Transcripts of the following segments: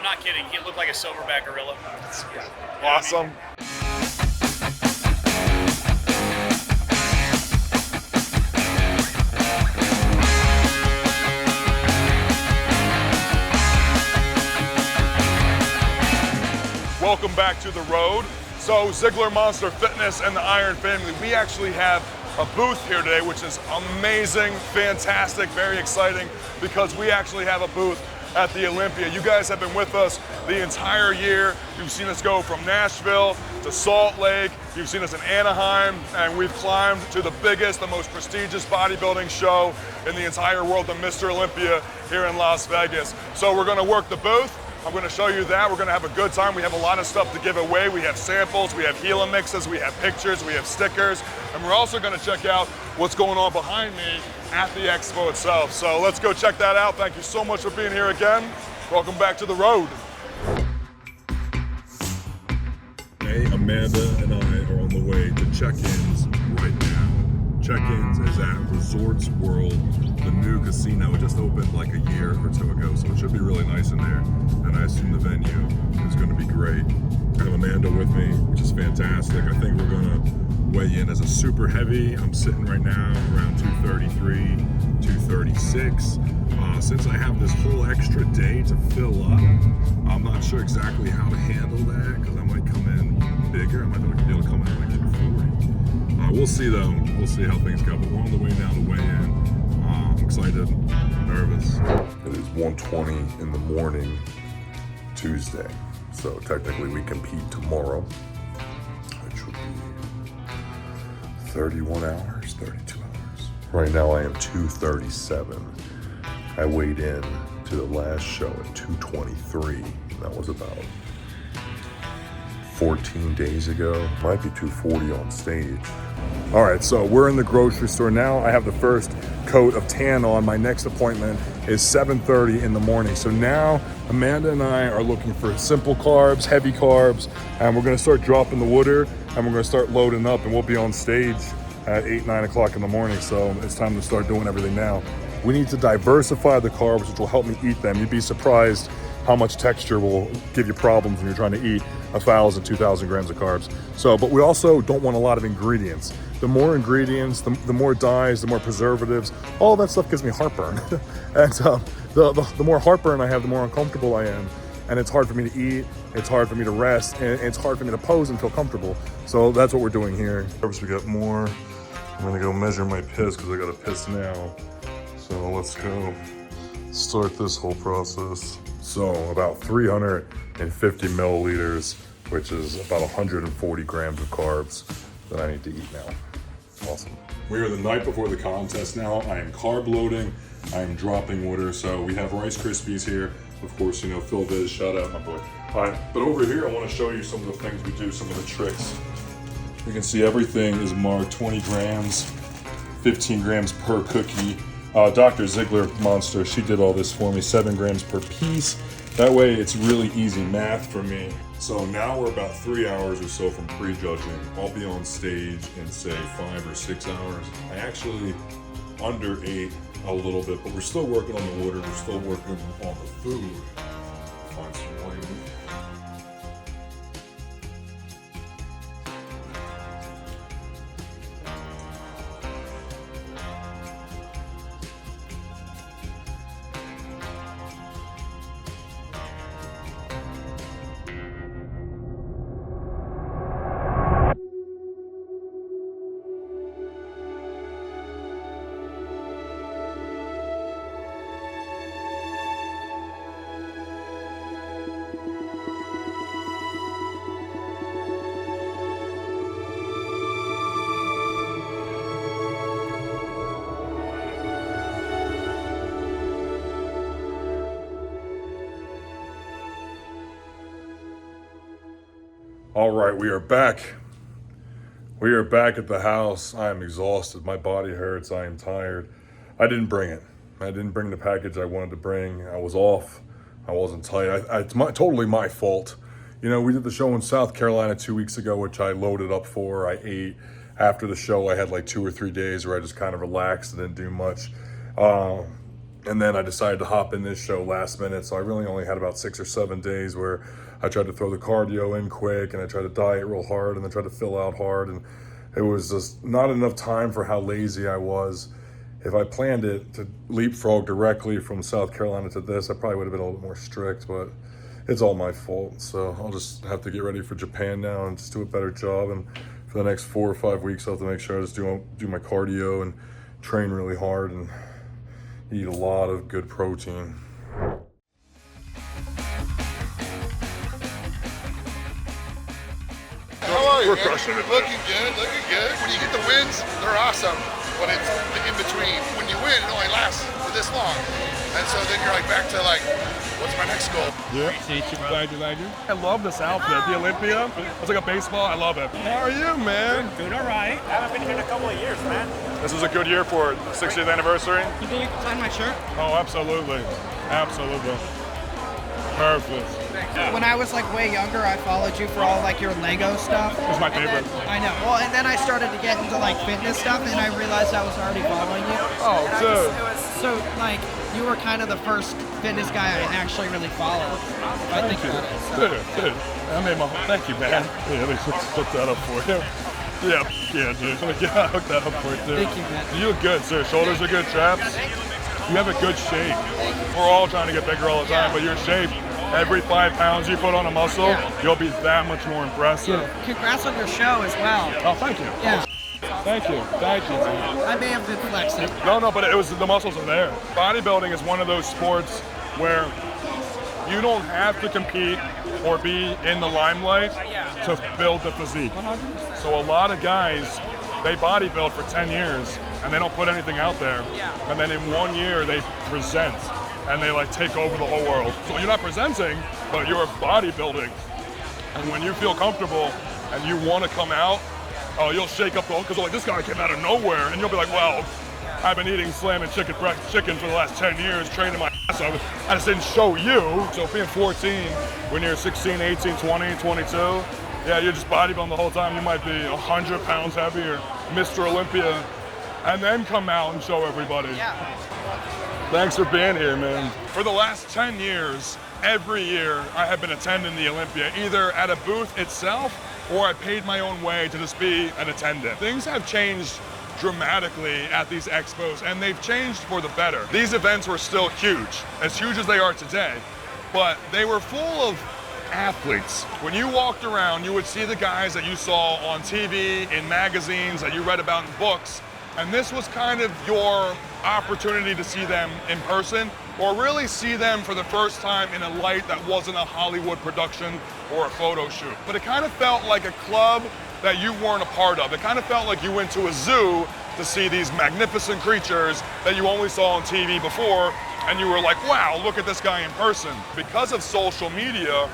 I'm not kidding. He looked like a silverback gorilla. Yeah. Awesome. Welcome back to the road. So Ziegler Monster Fitness and the Iron Family, we actually have a booth here today, which is amazing, fantastic, very exciting, because we actually have a booth at the Olympia. You guys have been with us the entire year. You've seen us go from Nashville to Salt Lake. You've seen us in Anaheim, and we've climbed to the biggest, the most prestigious bodybuilding show in the entire world, the Mr. Olympia here in Las Vegas. So we're gonna work the booth. I'm gonna show you that. We're gonna have a good time. We have a lot of stuff to give away. We have samples, we have Hela mixes, we have pictures, we have stickers, and we're also gonna check out what's going on behind me at the expo itself. So let's go check that out. Thank you so much for being here again. Welcome back to the road. Hey, Amanda and I are on the way to check-ins right now. Check-ins is at Resorts World, the new casino. It just opened like a year or two ago, so it should be really nice in there. And I assume the venue is going to be great. I have Amanda with me, which is fantastic. I think we're going to weigh in as a super heavy. I'm sitting right now around 233, 236. Since I have this whole extra day to fill up, I'm not sure exactly how to handle that, because I might come in bigger. I might be able to come in like 240. We'll see though. We'll see how things go. But we're on the way now to weigh in. I'm excited, nervous. It is 1:20 in the morning, Tuesday. So technically we compete tomorrow, which would be 31 hours, 32 hours. Right now I am 237. I weighed in to the last show at 223. That was about 14 days ago. Might be 240 on stage. All right, so we're in the grocery store now. I have the first coat of tan on. My next appointment is 7:30 in the morning. So now Amanda and I are looking for simple carbs, heavy carbs, and we're gonna start dropping the water and we're gonna start loading up, and we'll be on stage at 8, 9 o'clock in the morning. So it's time to start doing everything now. We need to diversify the carbs, which will help me eat them. You'd be surprised how much texture will give you problems when you're trying to eat 1,000, 2,000 grams of carbs. So, but we also don't want a lot of ingredients. The more ingredients, the more dyes, the more preservatives, all that stuff gives me heartburn. And the more heartburn I have, the more uncomfortable I am. And it's hard for me to eat, it's hard for me to rest, and it's hard for me to pose and feel comfortable. So that's what we're doing here. First we got more. I'm gonna go measure my piss because I gotta piss now. So let's go start this whole process. So about 350 milliliters, which is about 140 grams of carbs that I need to eat now. Awesome. We are the night before the contest now. I am carb loading, I am dropping water. So we have Rice Krispies here. Of course, you know, Phil Viz, shout out my boy. All right, but over here, I wanna show you some of the things we do, some of the tricks. You can see everything is marked 20 grams, 15 grams per cookie. Dr. Ziegler Monster, she did all this for me, 7 grams per piece. That way it's really easy math for me. So now we're about 3 hours or so from pre-judging. I'll be on stage in say 5 or 6 hours. I actually underate a little bit, but we're still working on the water, we're still working on the food. Find some light. All right, we are back. We are back at the house. I am exhausted. My body hurts. I am tired. I didn't bring it. I didn't bring the package I wanted to bring. I was off. I wasn't tight. It's totally my fault. You know, we did the show in South Carolina 2 weeks ago, which I loaded up for. I ate. After the show, I had like 2 or 3 days where I just kind of relaxed and didn't do much. And then I decided to hop in this show last minute, so I really only had about 6 or 7 days where I tried to throw the cardio in quick, and I tried to diet real hard, and then tried to fill out hard, and it was just not enough time for how lazy I was. If I planned it to leapfrog directly from South Carolina to this, I probably would have been a little more strict, but it's all my fault. So I'll just have to get ready for Japan now and just do a better job. And for the next 4 or 5 weeks, I'll have to make sure I just do my cardio and train really hard and eat a lot of good protein. How are you, We're man? crushing it. Looking good, looking good. When you get the wins, they're awesome. But it's the in between. When you win, it only lasts for this long. And so then you're like back to like, what's my next goal? Yeah. Glad you. I love this outfit, the Olympia. It's like a baseball. I love it. How are you, man? Good, all right. I haven't been here in a couple of years, man. This is a good year for it. 60th anniversary. You think you can sign my shirt? Oh, absolutely. Absolutely. Perfect. When I was like way younger, I followed you for all like your Lego stuff. It's my favorite. I know. Well, and then I started to get into like fitness stuff, and I realized I was already following you. Oh, And dude. it was so like you were kind of the first fitness guy I actually really followed. I think about it. So. Dude. I made my. Thank you, man. Yeah, let me hook that up for you. Yeah, dude. Yeah, hook that up for you, too. Thank you, man. You look good, sir. Shoulders are good, traps. You have a good shape. We're all trying to get bigger all the time, but your shape, every 5 pounds you put on a muscle, you'll be that much more impressive. Congrats on your show as well. Oh, thank you. Yeah, Thank you, man. I may have been flexing. No, but it was the muscles are there. Bodybuilding is one of those sports where you don't have to compete or be in the limelight to build the physique. So a lot of guys, they bodybuild for 10 years and they don't put anything out there. And then in 1 year they present and they like take over the whole world. So you're not presenting, but you're bodybuilding. And when you feel comfortable and you want to come out, oh, you'll shake up the whole, because like this guy came out of nowhere, and you'll be like, well, I've been eating slamming chicken for the last 10 years, training my ass off. I just didn't show you. So being 14, when you're 16, 18, 20, 22, yeah, you're just bodybuilding the whole time. You might be 100 pounds heavier, Mr. Olympia, and then come out and show everybody. Yeah. Thanks for being here, man. For the last 10 years, every year I have been attending the Olympia, either at a booth itself or I paid my own way to just be an attendant. Things have changed dramatically at these expos, and they've changed for the better. These events were still huge as they are today, but they were full of athletes. When you walked around, you would see the guys that you saw on TV, in magazines, that you read about in books, and this was kind of your opportunity to see them in person, or really see them for the first time in a light that wasn't a Hollywood production or a photo shoot. But it kind of felt like a club that you weren't a part of. It kind of felt like you went to a zoo to see these magnificent creatures that you only saw on TV before, and you were like, wow, look at this guy in person. Because of social media,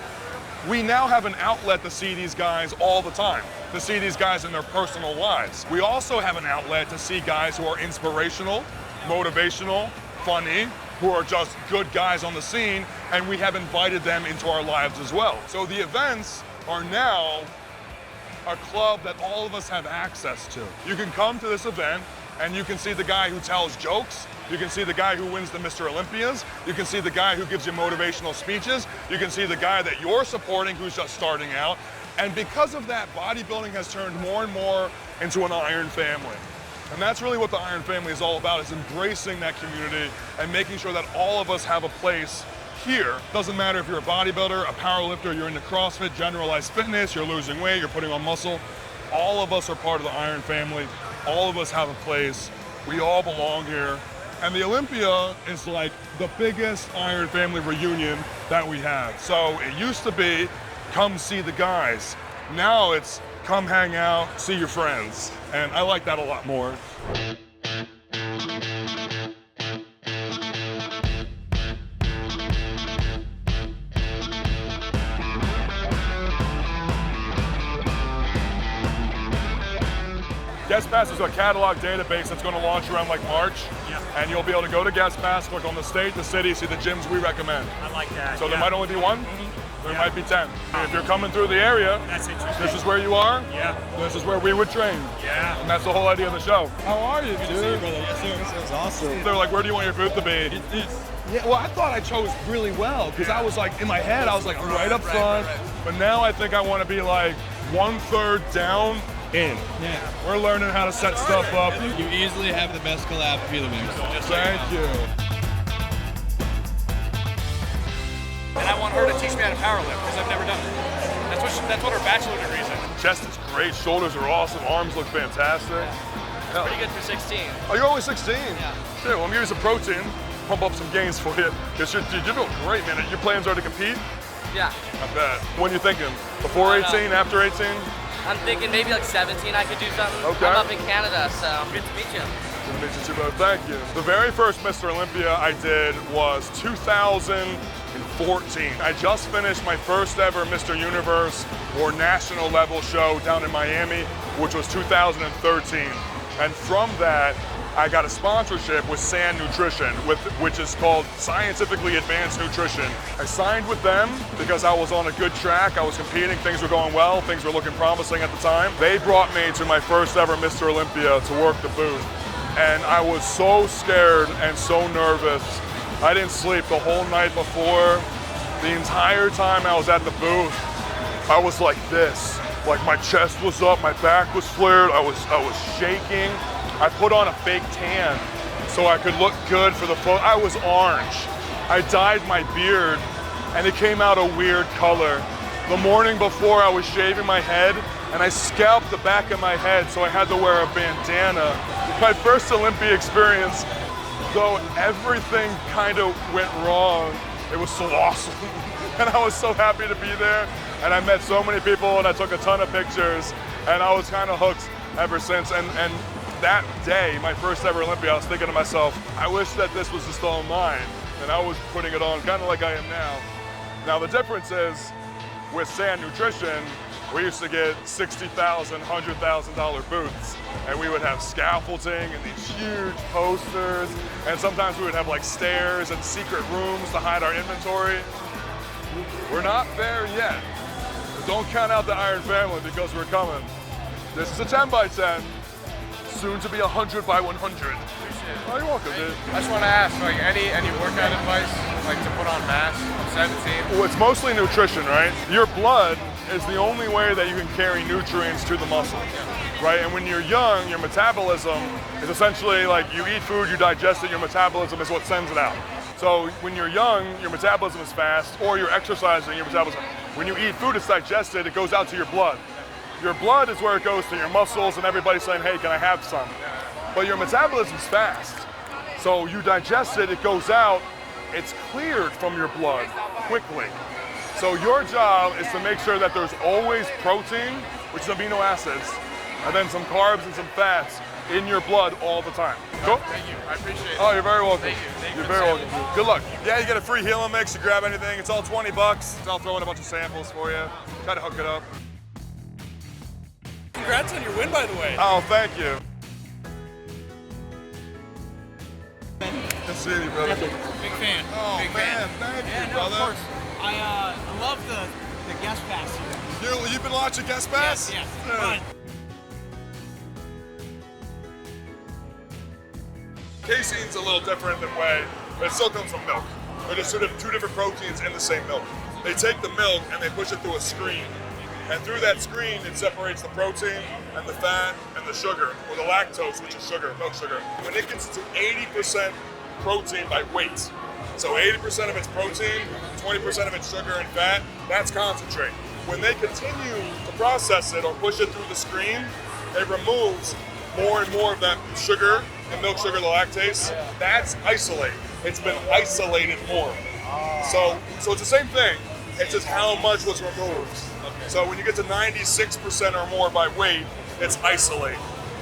we now have an outlet to see these guys all the time, to see these guys in their personal lives. We also have an outlet to see guys who are inspirational, motivational, funny, who are just good guys on the scene, and we have invited them into our lives as well. So the events are now a club that all of us have access to. You can come to this event and you can see the guy who tells jokes, you can see the guy who wins the Mr. Olympias, you can see the guy who gives you motivational speeches, you can see the guy that you're supporting who's just starting out, and because of that, bodybuilding has turned more and more into an Iron Family. And that's really what the Iron Family is all about, is embracing that community and making sure that all of us have a place here. Doesn't matter if you're a bodybuilder, a powerlifter, you're into CrossFit, generalized fitness, you're losing weight, you're putting on muscle. All of us are part of the Iron Family. All of us have a place. We all belong here. And the Olympia is like the biggest Iron Family reunion that we have. So it used to be, come see the guys. Now it's, come hang out, see your friends. And I like that a lot more. Guest Pass is a catalog database that's going to launch around like March. Yeah. And you'll be able to go to Guest Pass, click on the state, the city, see the gyms we recommend. I like that. So there might only be one? there might be 10. If you're coming through the area, That's interesting. this is where you are. Yeah. This is where we would train. Yeah. And that's the whole idea of the show. How are you, dude? Yes, sir. This was awesome. They're like, where do you want your booth to be? Yeah, well, I thought I chose really well because I was like, in my head, I was like, I'm right up front. But now I think I want to be like 1/3 down in. Yeah. We're learning how to set stuff up. You easily have the best collab feel mix. Thank you. And I want her to teach me how to powerlift because I've never done it. That's what her bachelor degree's in. Chest is great, shoulders are awesome, arms look fantastic. Yeah. Pretty good for 16. Oh, you're only 16? Yeah. Well, I'm using protein, pump up some gains for you. Because you're doing great, man. Your plans are to compete? Yeah. I bet. When you thinking? Before 18, after 18? I'm thinking maybe like 17 I could do something. Okay. I'm up in Canada, so good to meet you. Good to meet you too, brother. Thank you. The very first Mr. Olympia I did was 2014. I just finished my first ever Mr. Universe or national level show down in Miami, which was 2013. And from that, I got a sponsorship with SAN Nutrition, which is called Scientifically Advanced Nutrition. I signed with them because I was on a good track. I was competing, things were going well, things were looking promising at the time. They brought me to my first ever Mr. Olympia to work the booth. And I was so scared and so nervous. I didn't sleep the whole night before. The entire time I was at the booth, I was like this. Like my chest was up, my back was flared, I was shaking. I put on a fake tan so I could look good for the photo. I was orange. I dyed my beard and it came out a weird color. The morning before I was shaving my head and I scalped the back of my head so I had to wear a bandana. My first Olympia experience, though everything kind of went wrong, it was so awesome. And I was so happy to be there. And I met so many people and I took a ton of pictures and I was kind of hooked ever since. And that day, my first ever Olympia, I was thinking to myself, I wish that this was just all mine. And I was putting it on kind of like I am now. Now the difference is, with SAN Nutrition, we used to get $60,000, $100,000 booths. And we would have scaffolding and these huge posters. And sometimes we would have like stairs and secret rooms to hide our inventory. We're not there yet. Don't count out the Iron Family because we're coming. This is a 10 by 10. Soon to be 100 by 100. Appreciate it. Oh, you're welcome, dude. I just want to ask, like, any workout advice, like to put on mass? I'm 17. Well, it's mostly nutrition, right? Your blood is the only way that you can carry nutrients to the muscle, right? And when you're young, your metabolism is essentially like you eat food, you digest it, your metabolism is what sends it out. So when you're young, your metabolism is fast, or you're exercising, your metabolism. When you eat food, it's digested, it goes out to your blood. Your blood is where it goes to your muscles, and everybody's saying, hey, can I have some? But your metabolism's fast. So you digest it, it goes out, it's cleared from your blood quickly. So your job is to make sure that there's always protein, which is amino acids, and then some carbs and some fats in your blood all the time. Cool? Thank you. I appreciate it. Oh, you're very welcome. Thank you. Thank you You're for very the welcome. Good luck. Yeah, you get a free healing mix. You grab anything. It's all 20 bucks. I'll throw in a bunch of samples for you. Try to hook it up. Congrats on your win, by the way. Oh, thank you. Good seeing you, brother. Big fan. Oh, Big man, fan. thank Yeah, you, no, of brother. course. I love the guest pass here. You've been watching Guest Pass? Yes, Yeah. fun. Casein's a little different than whey, but it still comes from milk. They're just sort of two different proteins in the same milk. They take the milk and they push it through a screen. And through that screen, it separates the protein and the fat and the sugar, or the lactose, which is sugar, milk sugar. When it gets to 80% protein by weight, so 80% of it's protein, 20% of it's sugar and fat, that's concentrate. When they continue to process it or push it through the screen, it removes more and more of that sugar, the milk sugar, the lactase. That's isolate. It's been isolated more. So it's the same thing. It's just how much was removed. So when you get to 96% or more by weight, it's isolate.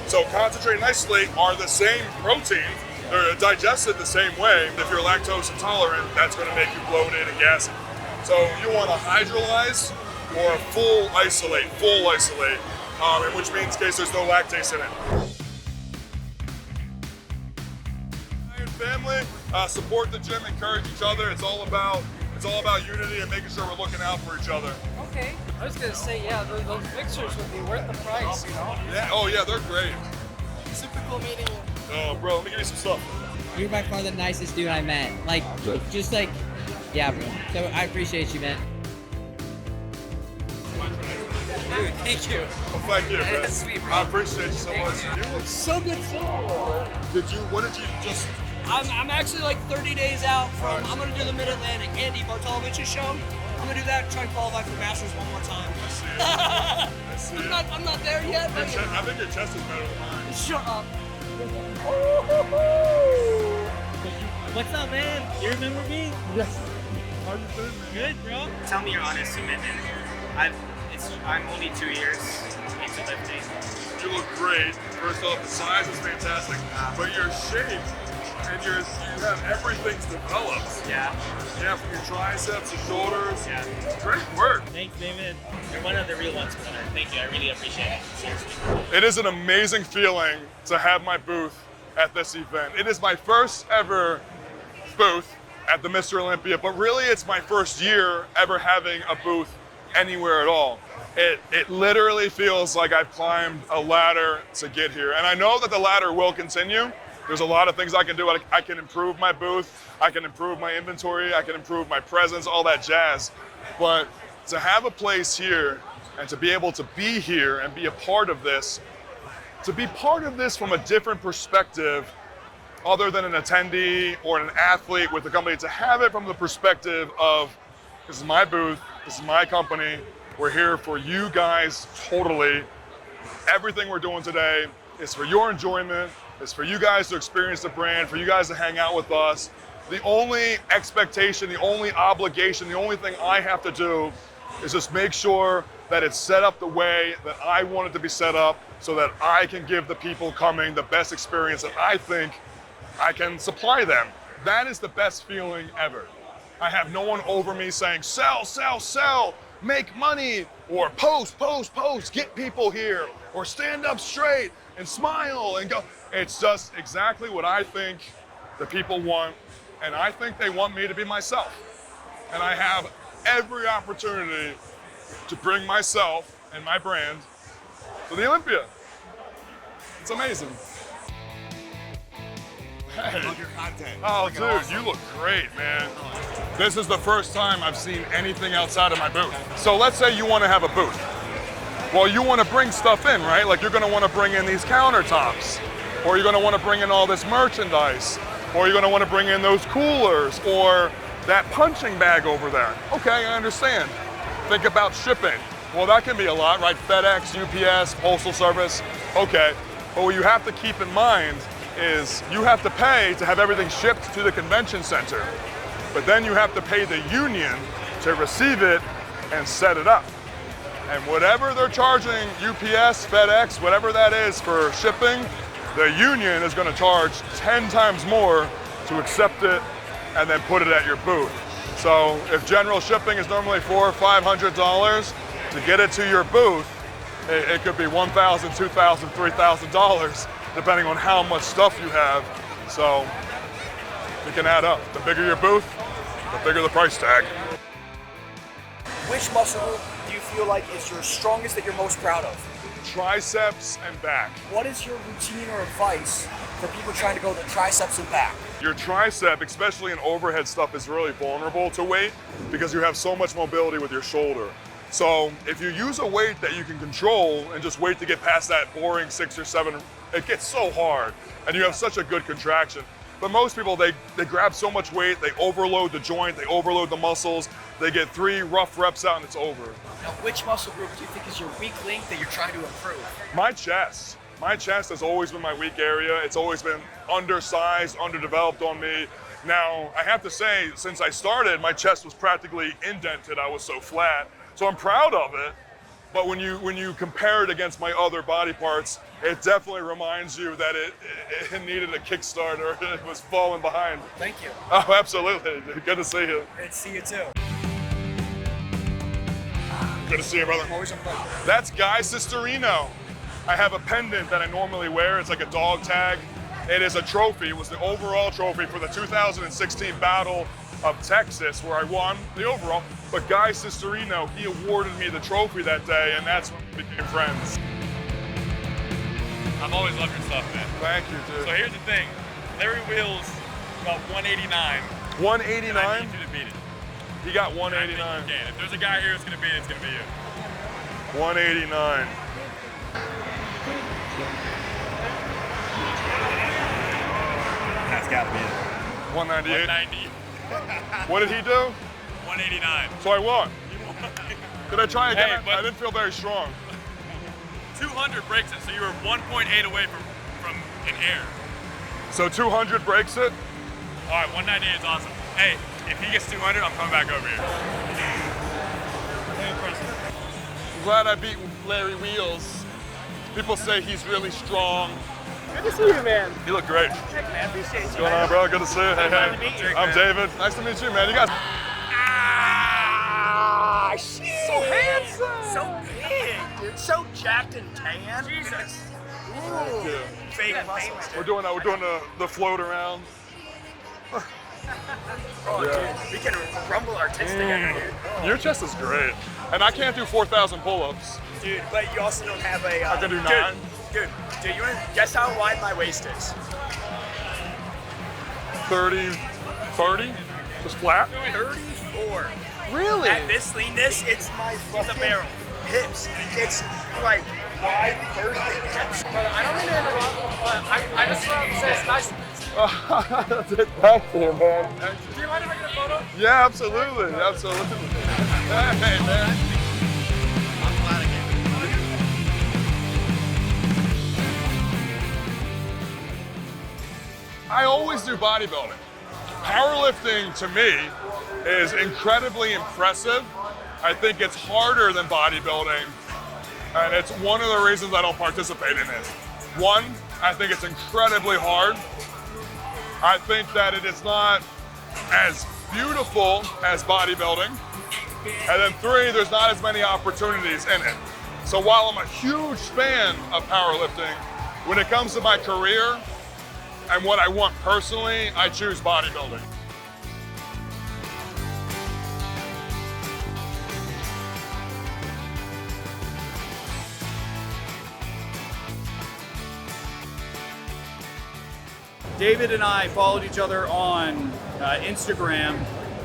So concentrate and isolate are the same protein. They're digested the same way. If you're lactose intolerant, that's going to make you bloated and gassy. So you want to hydrolyze or a full isolate, in which means in case there's no lactase in it. Iron Family, support the gym, encourage each other. It's all It's all about unity and making sure we're looking out for each other. Okay. I was gonna say, yeah, those mixers would be worth the price, you know? Yeah, oh yeah, they're great. Super cool meeting you. Oh, bro, let me give you some stuff. You're by far the nicest dude I met. Like, just like, yeah, bro. So I appreciate you, man. Dude, thank you. Well, thank you, man. That's sweet, bro. I appreciate you so much. You look So good. what did you just, I'm actually like 30 days out from, I'm gonna do the Mid-Atlantic Andy Bartolovic's show. I'm gonna do that, try and qualify for Masters one more time. I see it. I'm not there yet. I think your chest is better than mine. Shut up. What's up, man? You remember me? Yes. How you been, man? Good, bro. Tell me your honest commitment. I'm only 2 years into lifting. You look great. First off, the size is fantastic, but your shape and you have everything's developed. Yeah. Yeah, from your triceps to shoulders. Yeah. Great work. Thanks, David. You're one of the real ones, brother. Thank you. I really appreciate it. Seriously. It is an amazing feeling to have my booth at this event. It is my first ever booth at the Mr. Olympia, but really it's my first year ever having a booth anywhere at all. It literally feels like I've climbed a ladder to get here. And I know that the ladder will continue. There's a lot of things I can do. I can improve my booth, I can improve my inventory, I can improve my presence, all that jazz. But to have a place here and to be able to be here and be a part of this, to be part of this from a different perspective other than an attendee or an athlete with the company, to have it from the perspective of, this is my booth, this is my company, we're here for you guys totally. Everything we're doing today is for your enjoyment, it's for you guys to experience the brand, for you guys to hang out with us. The only expectation, the only obligation, the only thing I have to do is just make sure that it's set up the way that I want it to be set up so that I can give the people coming the best experience that I think I can supply them. That is the best feeling ever. I have no one over me saying, sell, sell, sell, make money, or post, post, post, get people here, or stand up straight and smile and go. It's just exactly what I think the people want, and I think they want me to be myself. And I have every opportunity to bring myself and my brand to the Olympia. It's amazing. Hey. I love your content. Oh, dude, awesome. You look great, man. This is the first time I've seen anything outside of my booth. So let's say you want to have a booth. Well, you want to bring stuff in, right? Like you're going to want to bring in these countertops, or you're going to want to bring in all this merchandise, or you're going to want to bring in those coolers, or that punching bag over there. Okay, I understand. Think about shipping. Well, that can be a lot, right? FedEx, UPS, Postal Service. Okay, but what you have to keep in mind is you have to pay to have everything shipped to the convention center, but then you have to pay the union to receive it and set it up. And whatever they're charging UPS, FedEx, whatever that is for shipping, the union is going to charge 10 times more to accept it and then put it at your booth. So if general shipping is normally $400 or $500, to get it to your booth, it could be $1,000, $2,000, $3,000, depending on how much stuff you have. So it can add up. The bigger your booth, the bigger the price tag. Which muscle group do you feel like is your strongest that you're most proud of? Triceps and back. What is your routine or advice for people trying to go to triceps and back? Your tricep, especially in overhead stuff, is really vulnerable to weight because you have so much mobility with your shoulder. So if you use a weight that you can control and just wait to get past that boring 6 or 7, it gets so hard and you have such a good contraction. But most people, they grab so much weight, they overload the joint, they overload the muscles, they get 3 rough reps out and it's over. Now, which muscle group do you think is your weak link that you're trying to improve? My chest. My chest has always been my weak area. It's always been undersized, underdeveloped on me. Now, I have to say, since I started, my chest was practically indented. I was so flat. So I'm proud of it. But when you compare it against my other body parts, it definitely reminds you that it needed a kickstart or it was falling behind. Thank you. Oh, absolutely. Good to see you. Good to see you too. Good to see you, brother. Always a pleasure. That's Guy Cisterino. I have a pendant that I normally wear. It's like a dog tag. It is a trophy. It was the overall trophy for the 2016 Battle of Texas, where I won the overall. But Guy Cisterino, he awarded me the trophy that day, and that's when we became friends. I've always loved your stuff, man. Thank you, dude. So here's the thing. Larry Wheels got 189. 189? I need you to beat it. He got 189. I think you can. If there's a guy here who's gonna beat it, it's gonna be you. 189. That's gotta be it. 198. 190. What did he do? 189. So I won. Did I try again? Hey, but I didn't feel very strong. 200 breaks it, so you were 1.8 away from an air. So 200 breaks it? All right, 198 is awesome. Hey, if he gets 200, I'm coming back over here. Very impressive. I'm glad I beat Larry Wheels. People say he's really strong. Good to see you, man. You look great. Heck, man, appreciate you. What's going on, bro? Good to see you. Hey, Glad to meet you. I'm David. Nice to meet you, man. You guys. Ah, shit. So handsome. So big, dude. So jacked and tan. Jesus. Ooh. Yeah. Fake muscles. We're doing the float around. Oh, Yeah. dude, we can rumble our tits together, dude. Your chest is great. And I can't do 4,000 pull-ups. Dude, but you also don't have a. I can do 9. Dude, you want to guess how wide my waist is? 30, 30? Just flat? 34. Really? At this leanness, it's my fucking barrel. Hips. It's like wide Thursday hips. But I don't mean to interrupt, but I just want to say it's nice. Thank you, man. Do you mind if I get a photo? Yeah, absolutely. Absolutely. Hey, man. I'm glad I came. I always do bodybuilding. Powerlifting, to me, is incredibly impressive. I think it's harder than bodybuilding, and it's one of the reasons I don't participate in it. One, I think it's incredibly hard. I think that it is not as beautiful as bodybuilding. And then 3, there's not as many opportunities in it. So while I'm a huge fan of powerlifting, when it comes to my career and what I want personally, I choose bodybuilding. David and I followed each other on Instagram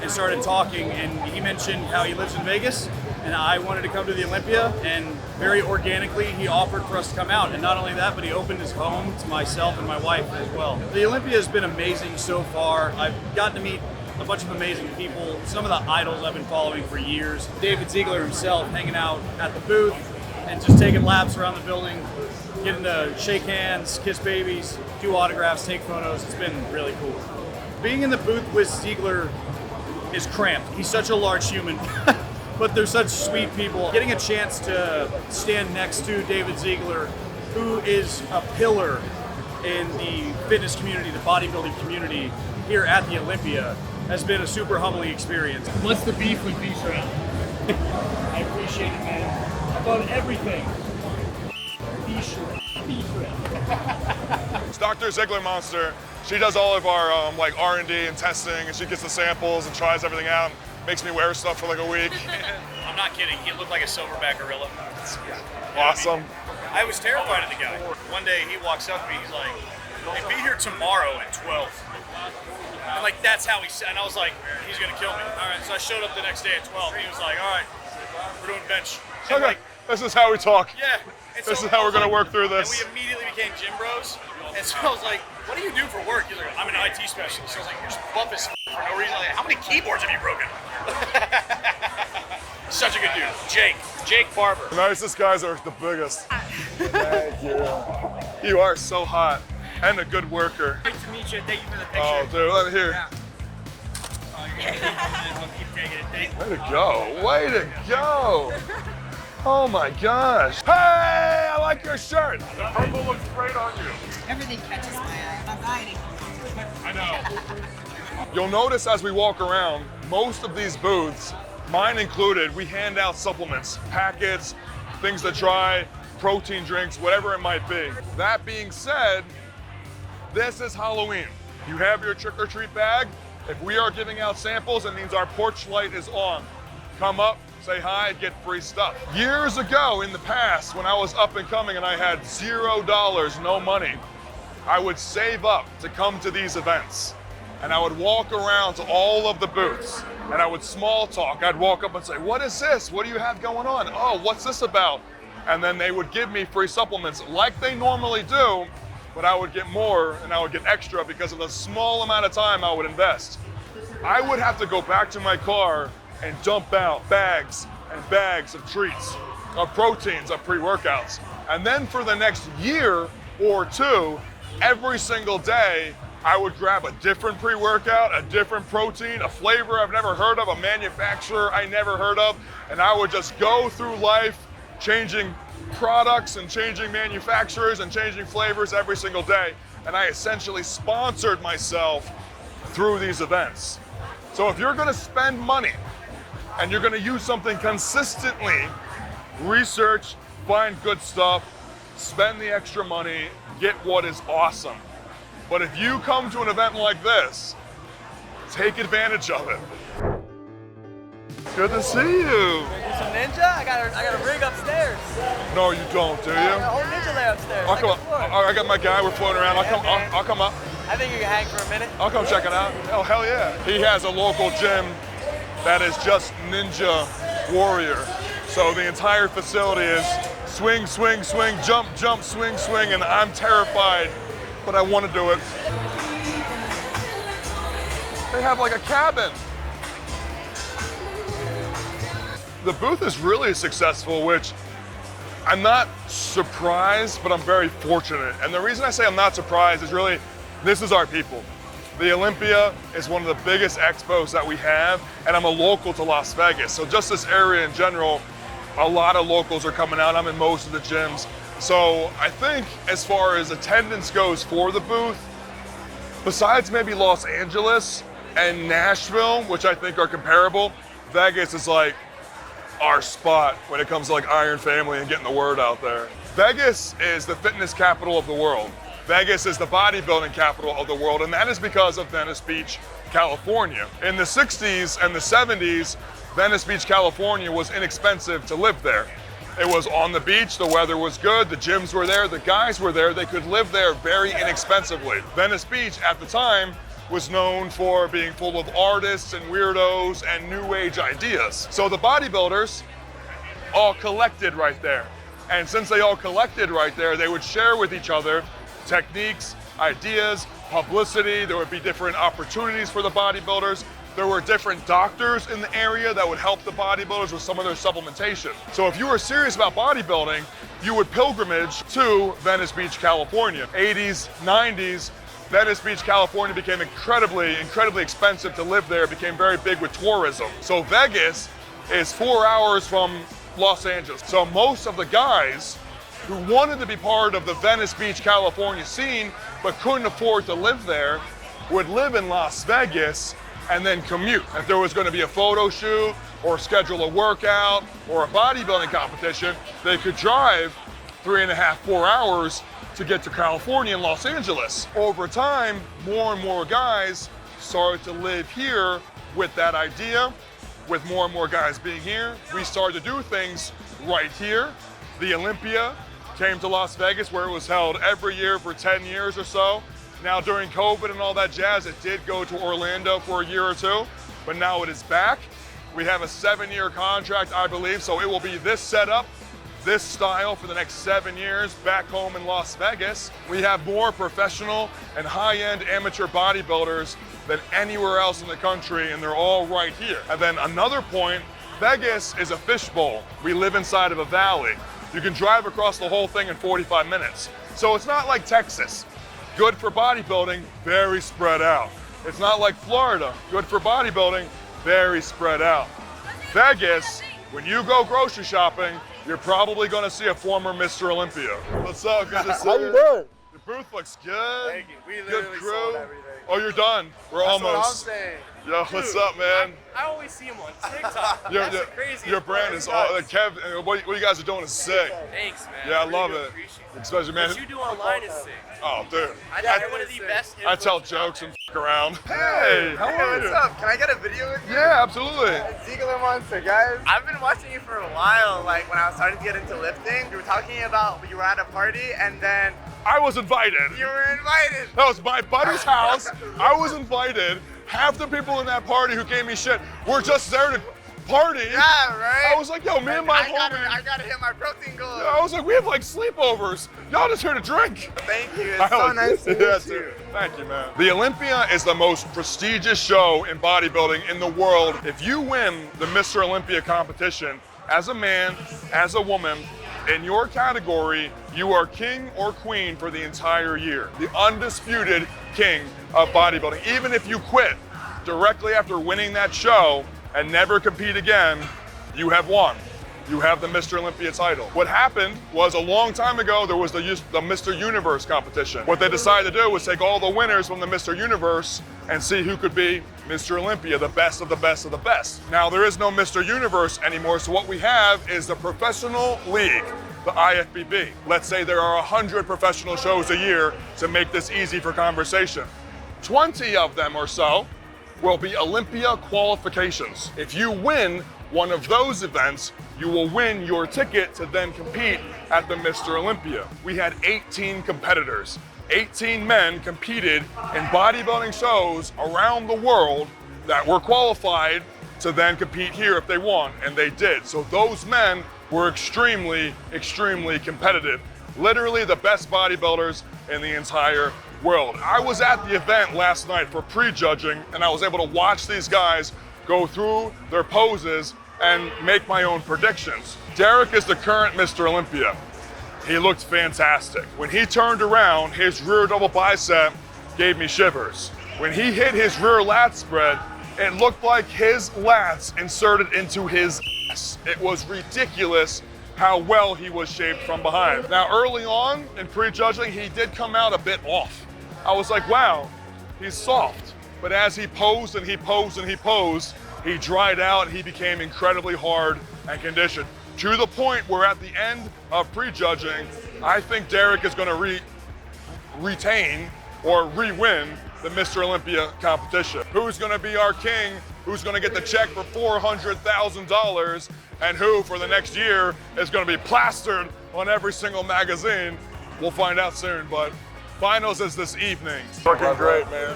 and started talking, and he mentioned how he lives in Vegas and I wanted to come to the Olympia, and very organically he offered for us to come out. And not only that, but he opened his home to myself and my wife as well. The Olympia has been amazing so far. I've gotten to meet a bunch of amazing people, some of the idols I've been following for years. David Ziegler himself hanging out at the booth and just taking laps around the building, getting to shake hands, kiss babies, do autographs, take photos. It's been really cool. Being in the booth with Ziegler is cramped. He's such a large human, but they're such sweet people. Getting a chance to stand next to David Ziegler, who is a pillar in the fitness community, the bodybuilding community here at the Olympia, has been a super humbling experience. What's the beef with B-Shrimp? I appreciate it, man. About everything. B-Shrimp. It's Dr. Ziegler Monster. She does all of our like R&D and testing, and she gets the samples and tries everything out. Makes me wear stuff for like a week. I'm not kidding. He looked like a silverback gorilla. Awesome. I was terrified of the guy. One day he walks up to me. He's like, "Hey, be here tomorrow at 12." And like that's how he said. And I was like, "He's gonna kill me." All right. So I showed up the next day at 12. He was like, "All right, we're doing bench." And Okay. This is how we talk. Yeah. And This so is how I we're was gonna like- work through this. And we immediately became gym bros. And so I was like, "What do you do for work?" He's like, "I'm an IT specialist." So I was like, "You're buff as for no reason." Like, how many keyboards have you broken? Such a good dude. Jake Barber. The nicest guys are the biggest. Thank you. You are so hot and a good worker. Great to meet you. Thank you for the picture. Oh, dude, let me hear. Yeah. Oh, you're good. I'll keep taking it. Thank you. Way to go. Way to go. Oh my gosh. Hey, I like your shirt. The purple looks great on you. Everything catches my eye. I'm hiding. I know. You'll notice as we walk around, most of these booths, mine included, we hand out supplements, packets, things to try, protein drinks, whatever it might be. That being said, this is Halloween. You have your trick-or-treat bag. If we are giving out samples, it means our porch light is on. Come up, say hi, get free stuff. Years ago in the past, when I was up and coming and I had $0, no money, I would save up to come to these events. And I would walk around to all of the booths and I would small talk. I'd walk up and say, what is this? What do you have going on? Oh, what's this about? And then they would give me free supplements like they normally do, but I would get more and I would get extra because of the small amount of time I would invest. I would have to go back to my car and dump out bags and bags of treats, of proteins, of pre-workouts. And then for the next year or two, every single day, I would grab a different pre-workout, a different protein, a flavor I've never heard of, a manufacturer I never heard of, and I would just go through life changing products and changing manufacturers and changing flavors every single day. And I essentially sponsored myself through these events. So if you're gonna spend money and you're gonna use something consistently, research, find good stuff, spend the extra money, get what is awesome. But if you come to an event like this, take advantage of it. Good to see you. Do some ninja? I got a rig upstairs. No, you don't, do you? I got a whole ninja layer upstairs. I'll come up. I got my guy. We're floating around. I'll come up. I think you can hang for a minute. I'll come check it out. Oh, hell yeah. He has a local gym that is just Ninja Warrior. So the entire facility is swing, swing, swing, jump, jump, swing, swing, and I'm terrified, but I want to do it. They have like a cabin. The booth is really successful, which I'm not surprised, but I'm very fortunate. And the reason I say I'm not surprised is really, this is our people. The Olympia is one of the biggest expos that we have, and I'm a local to Las Vegas. So just this area in general, a lot of locals are coming out. I'm in most of the gyms. So I think as far as attendance goes for the booth, besides maybe Los Angeles and Nashville, which I think are comparable, Vegas is like our spot when it comes to like Iron Family and getting the word out there. Vegas is the fitness capital of the world. Vegas is the bodybuilding capital of the world, and that is because of Venice Beach, California. In the 60s and the 70s, Venice Beach, California was inexpensive to live there. It was on the beach, the weather was good, the gyms were there, the guys were there, they could live there very inexpensively. Venice Beach at the time was known for being full of artists and weirdos and new age ideas. So the bodybuilders all collected right there. And since they all collected right there, they would share with each other techniques, ideas, publicity. There would be different opportunities for the bodybuilders. There were different doctors in the area that would help the bodybuilders with some of their supplementation. So if you were serious about bodybuilding, you would pilgrimage to Venice Beach, California. 80s, 90s, Venice Beach, California became incredibly expensive to live there. It became very big with tourism. So Vegas is 4 hours from Los Angeles. So most of the guys who wanted to be part of the Venice Beach, California scene, but couldn't afford to live there, would live in Las Vegas and then commute. If there was going to be a photo shoot or schedule a workout or a bodybuilding competition, they could drive 3.5, 4 hours to get to California and Los Angeles. Over time, more and more guys started to live here with that idea. With more and more guys being here, we started to do things right here. The Olympia came to Las Vegas, where it was held every year for 10 years or so. Now during COVID and all that jazz, it did go to Orlando for a year or two, but now it is back. We have a 7-year contract, I believe, so it will be this setup, this style for the next 7 years back home in Las Vegas. We have more professional and high-end amateur bodybuilders than anywhere else in the country, and they're all right here. And then another point, Vegas is a fishbowl. We live inside of a valley. You can drive across the whole thing in 45 minutes. So it's not like Texas. Good for bodybuilding, very spread out. It's not like Florida. Good for bodybuilding, very spread out. Vegas, when you go grocery shopping, you're probably going to see a former Mr. Olympia. What's up? Good to see you. How you doing? The booth looks good. Thank you. We Good literally crew. sold everything. Oh, you're done. We're That's almost. what I'm saying. Yo, what's up, man? I always see him on TikTok. That's the craziest your brand is all, Kev, what you guys are doing is sick. Thanks, man. Yeah, I love really it. appreciate it. Especially, man. What you do online is sick. Oh, dude. I'm one of the best. I tell jokes and around. Hey, how are you? What's up? Can I get a video with you? Yeah, absolutely. Ziegler Monster, guys. I've been watching you for a while. Like when I was starting to get into lifting, you were talking about you were at a party and then I was invited. You were invited. That was my buddy's house. I was invited. Half the people in that party who gave me shit were just there to party. Yeah, right? I was like, yo, me and my homie. I gotta hit my protein goal. I was like, we have like sleepovers. Y'all just here to drink. Thank you. It's so nice to meet you. Thank you, man. The Olympia is the most prestigious show in bodybuilding in the world. If you win the Mr. Olympia competition, as a man, as a woman, in your category, you are king or queen for the entire year. The undisputed king of bodybuilding. Even if you quit directly after winning that show and never compete again, you have won. You have the Mr. Olympia title. What happened was a long time ago, there was the Mr. Universe competition. What they decided to do was take all the winners from the Mr. Universe and see who could be Mr. Olympia, the best of the best of the best. Now, there is no Mr. Universe anymore, so what we have is the professional league, the IFBB. Let's say there are 100 professional shows a year to make this easy for conversation. 20 of them or so will be Olympia qualifications. If you win one of those events, you will win your ticket to then compete at the Mr. Olympia. We had 18 competitors. 18 men competed in bodybuilding shows around the world that were qualified to then compete here if they won, and they did. So those men were extremely, extremely competitive. Literally the best bodybuilders in the entire world. I was at the event last night for pre-judging, and I was able to watch these guys go through their poses and make my own predictions. Derek is the current Mr. Olympia. He looked fantastic. When he turned around, his rear double bicep gave me shivers. When he hit his rear lat spread, it looked like his lats inserted into his ass. It was ridiculous how well he was shaped from behind. Now, early on in pre-judging, he did come out a bit off. I was like, wow, he's soft. But as he posed and he posed and he posed, he dried out and he became incredibly hard and conditioned. To the point where at the end of pre-judging, I think Derek is gonna retain or re-win the Mr. Olympia competition. Who's gonna be our king? Who's gonna get the check for $400,000? And who for the next year is gonna be plastered on every single magazine? We'll find out soon, but finals is this evening. Looking great, man.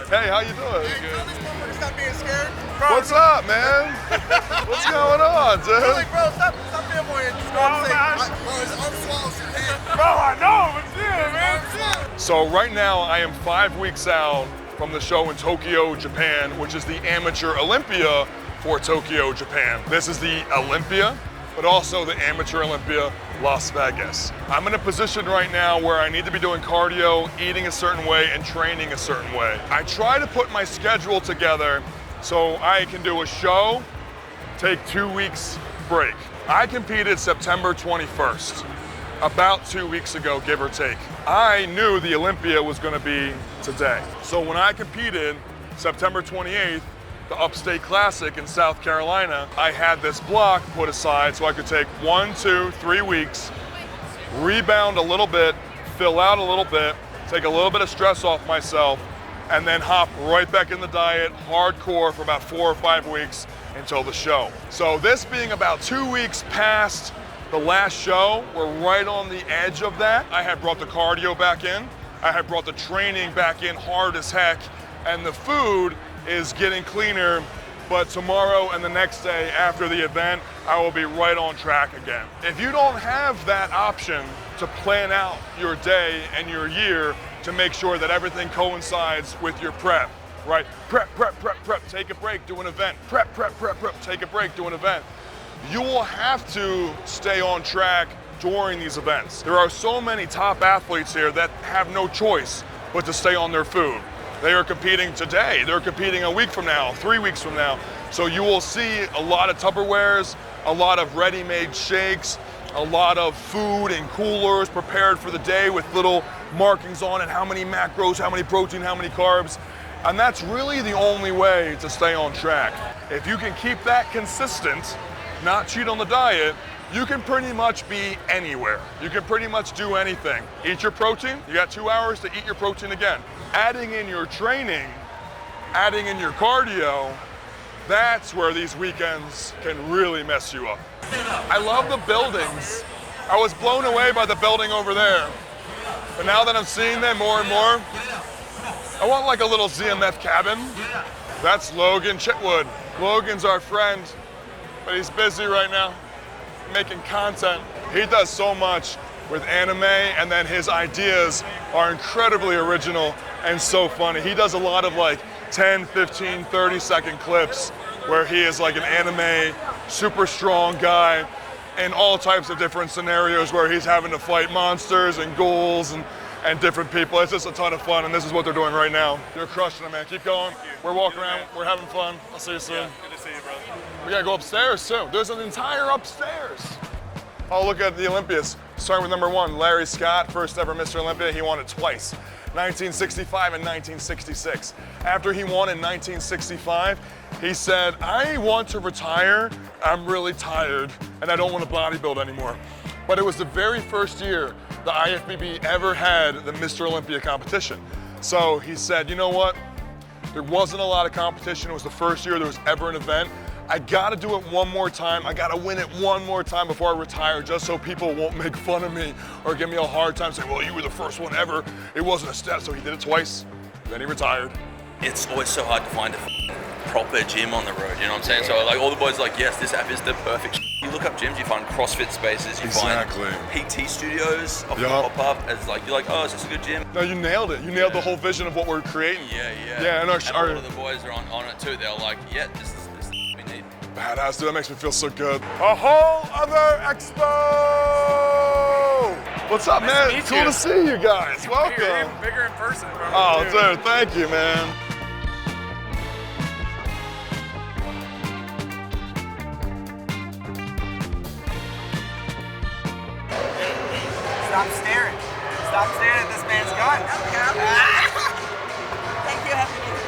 Hey, how you doing? Hey, stop being scared. What's up, man? What's going on, dude? Bro, stop being more just go and say, bro, his arm swallows your hand. Bro, I know, but yeah, man. So right now, I am 5 weeks out from the show in Tokyo, Japan, which is the Amateur Olympia for Tokyo, Japan. This is the Olympia, but also the Amateur Olympia, Las Vegas. I'm in a position right now where I need to be doing cardio, eating a certain way, and training a certain way. I try to put my schedule together so I can do a show, take 2 weeks break. I competed September 21st, about 2 weeks ago, give or take. I knew the Olympia was gonna be today. So when I competed September 28th, the Upstate Classic in South Carolina, I had this block put aside so I could take 1, 2, 3 weeks, rebound a little bit, fill out a little bit, take a little bit of stress off myself, and then hop right back in the diet, hardcore for about 4 or 5 weeks until the show. So this being about 2 weeks past the last show, we're right on the edge of that. I had brought the cardio back in, I had brought the training back in hard as heck, and the food is getting cleaner, but tomorrow and the next day after the event, I will be right on track again. If you don't have that option to plan out your day and your year to make sure that everything coincides with your prep, right? Prep, take a break, do an event. Prep, take a break, do an event. You will have to stay on track during these events. There are so many top athletes here that have no choice but to stay on their food. They are competing today, they're competing a week from now, 3 weeks from now. So you will see a lot of Tupperwares, a lot of ready-made shakes, a lot of food in coolers prepared for the day with little markings on it, how many macros, how many protein, how many carbs. And that's really the only way to stay on track. If you can keep that consistent, not cheat on the diet, you can pretty much be anywhere. You can pretty much do anything. Eat your protein, you got 2 hours to eat your protein again. Adding in your training, adding in your cardio, that's where these weekends can really mess you up. I love the buildings. I was blown away by the building over there. But now that I'm seeing them more and more, I want like a little ZMF cabin. That's Logan Chitwood. Logan's our friend, but he's busy right now making content. He does so much with anime, and then his ideas are incredibly original and so funny. He does a lot of like 10, 15, 30-second clips where he is like an anime, super strong guy in all types of different scenarios where he's having to fight monsters and ghouls and different people. It's just a ton of fun, and this is what they're doing right now. You're crushing it, man. Keep going. We're walking around. We're having fun. I'll see you soon. Yeah, good to see you, brother. We gotta go upstairs too. There's an entire upstairs. Oh, look at the Olympias. Starting with number 1, Larry Scott, first ever Mr. Olympia. He won it twice, 1965 and 1966. After he won in 1965, he said, I want to retire. I'm really tired, and I don't want to bodybuild anymore. But it was the very first year the IFBB ever had the Mr. Olympia competition. So he said, you know what? There wasn't a lot of competition. It was the first year there was ever an event. I gotta do it one more time. I gotta win it one more time before I retire, just so people won't make fun of me or give me a hard time saying, well, you were the first one ever. It wasn't a step, so he did it twice, then he retired. It's always so hard to find a proper gym on the road, you know what I'm saying? So like all the boys are like, yes, this app is the perfect You look up gyms, you find CrossFit spaces, you find PT studios pop up as like, you're like, oh, is this a good gym? No, you nailed it. You nailed the whole vision of what we're creating. Yeah, and a lot of the boys are on it too. They're like, yeah, this is we need. Badass, dude, that makes me feel so good. A whole other expo! What's up, man? Nice to Cool meet you. to see you guys. Welcome. Bigger in person, bro. Oh, dude, thank you, man. Stop staring. Stop staring at this man's gun. Thank you, Happy New Year.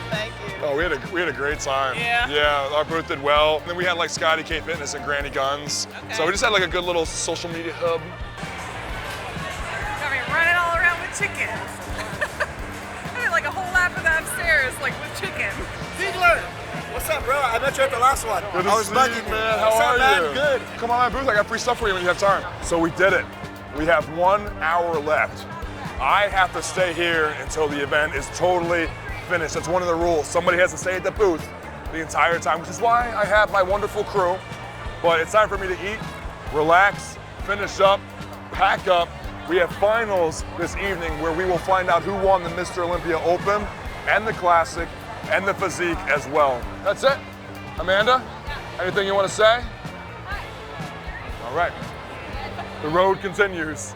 Thank you. Oh, we had a great time. Yeah? Yeah, our booth did well. And then we had like ScottyKFitness and Granny Guns. Okay. So we just had like a good little social media hub. Got me running all around with chicken. I did like a whole lap of that upstairs, like with chicken. Ziegler! What's up, bro? I met you at the last one. Good to I was see bugging you, man. How What's are up, man? you? Good. Come on my booth. I got free stuff for you when you have time. So we did it. We have 1 hour left. I have to stay here until the event is totally finished. That's one of the rules. Somebody has to stay at the booth the entire time, which is why I have my wonderful crew. But it's time for me to eat, relax, finish up, pack up. We have finals this evening where we will find out who won the Mr. Olympia Open and the Classic and the Physique as well. That's it. Amanda, anything you want to say? All right. The road continues.